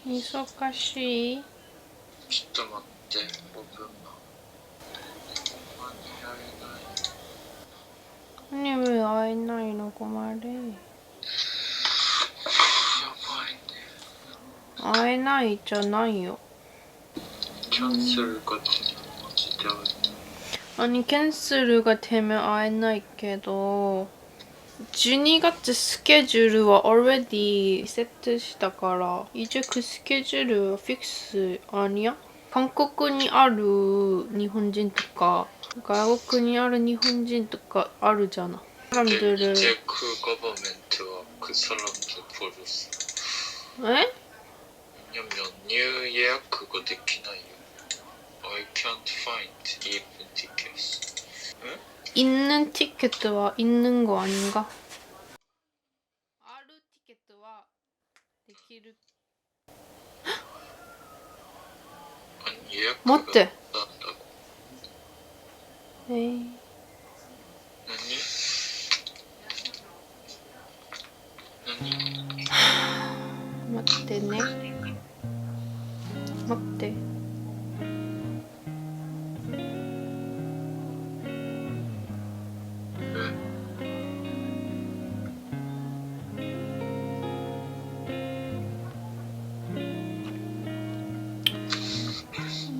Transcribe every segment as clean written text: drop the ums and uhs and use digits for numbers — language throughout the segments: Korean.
忙しい。ちょっと待って、5分間。間に合えない。何、会えないの困る。やばいね。会えないじゃないよ。キャンセルがマジで会えない。아니 캔슬가 되면 아예けど 12月スケジュールは already 세트した から 이제 그 스케줄은 픽스 아니야? 한국에 ある 일본인 とか 외국에 ある 일본인 とか あるじゃない 사람들을 이제 그 거버멘트와 그 사람들 버렸어. 에? 왜냐면 뉴 예약 그거 되기나요? I can't find even tickets. 응? 있는 티켓은 있는 거 아닌가? ある 티켓은 できる 아니 예약가 맞대. 난다고. 에이. 아니? 아니? 待ってね。待って。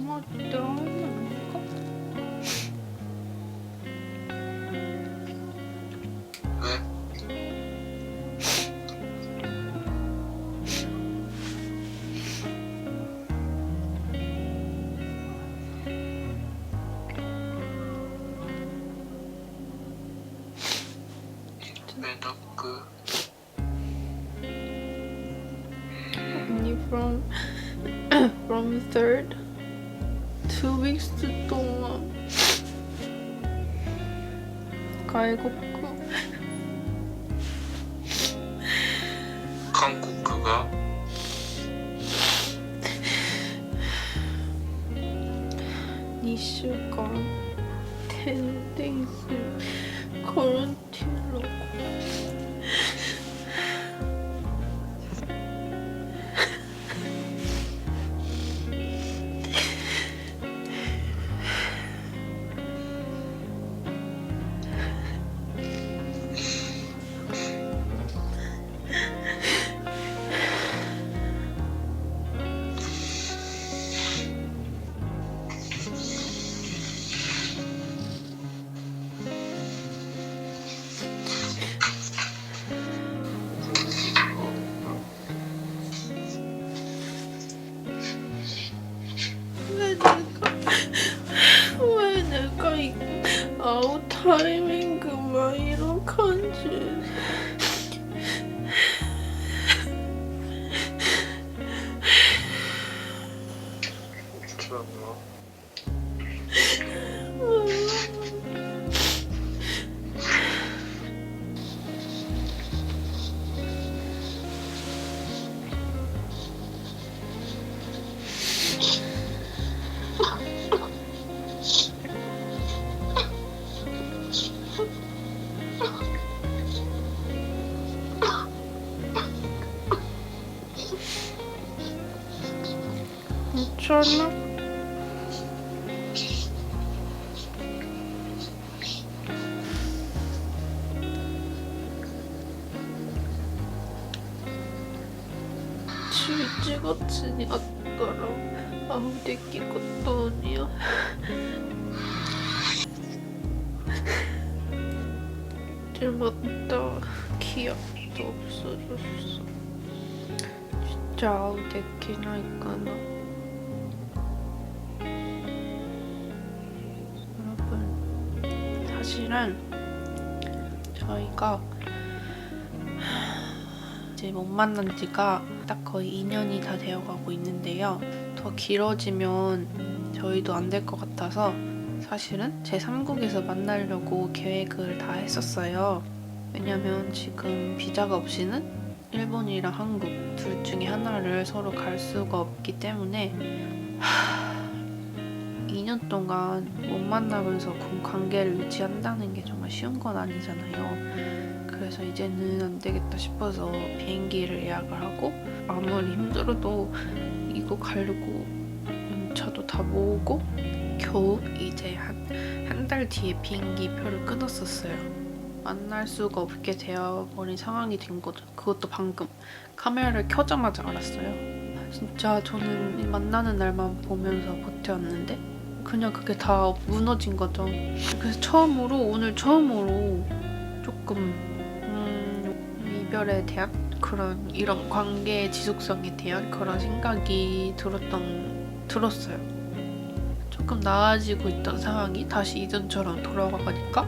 待って、あれなんか。매덕그 Only from 3rd 2 weeks 동안 가이국 한국가 2週間10 days quarantine 왜 내가 아웃 타이밍만 이런 간지 괜찮아. 괜찮아?11月に会ったら会う出来事に때마다 기억도 없어졌어. 진짜 아웃できないかな. 여러분, 사실은 저희가 이제 못 만난 지가 딱 거의 2년이 다 되어가고 있는데요. 더 길어지면 저희도 안 될 것 같아서 사실은 제3국에서 만나려고 계획을 다 했었어요. 왜냐면 지금 비자가 없이는 일본이랑 한국 둘 중에 하나를 서로 갈 수가 없기 때문에 2년 동안 못 만나면서 관계를 유지한다는 게 정말 쉬운 건 아니잖아요. 그래서 이제는 안 되겠다 싶어서 비행기를 예약을 하고 아무리 힘들어도 이거 가려고 연차도 다 모으고 겨우 이제 한 달 뒤에 비행기 표를 끊었었어요. 만날 수가 없게 되어버린 상황이 된 거죠. 그것도 방금 카메라를 켜자마자 알았어요. 진짜 저는 이 만나는 날만 보면서 버텨왔는데 그냥 그게 다 무너진 거죠. 그래서 오늘 처음으로 조금 이별에 대한 이런 관계의 지속성에 대한 그런 생각이 들었어요. 조금 나아지고 있던 상황이 다시 이전처럼 돌아가니까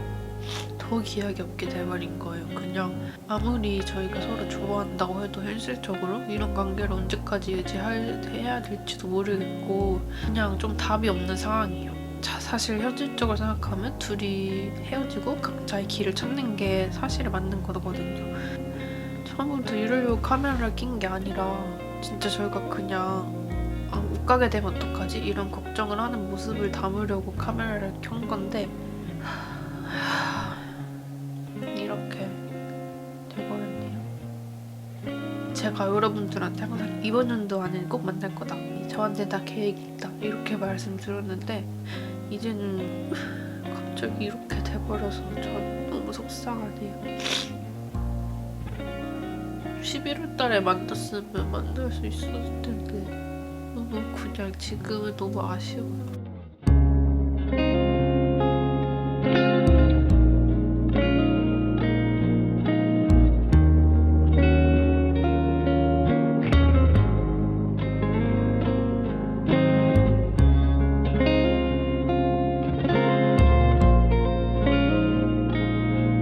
더 기약이 없게 돼버린 거예요. 그냥 아무리 저희가 서로 좋아한다고 해도 현실적으로 이런 관계를 언제까지 유지해야 될지도 모르겠고 그냥 좀 답이 없는 상황이에요. 사실 현실적으로 생각하면 둘이 헤어지고 각자의 길을 찾는 게 사실에 맞는 거거든요. 처음부터 이러려고 카메라를 낀 게 아니라 진짜 저희가 그냥 못 가게 되면 어떡하지? 이런 걱정을 하는 모습을 담으려고 카메라를 켠 건데 이렇게 돼버렸네요. 제가 여러분들한테 항상 이번 연도 안에는 꼭 만날 거다. 저한테 다 계획이 있다. 이렇게 말씀드렸는데 이제는 갑자기 이렇게 돼버려서 저 너무 속상하네요. 11월 달에 만났으면 만날 수 있었을 텐데 너무 그냥 지금은 너무 아쉬워요.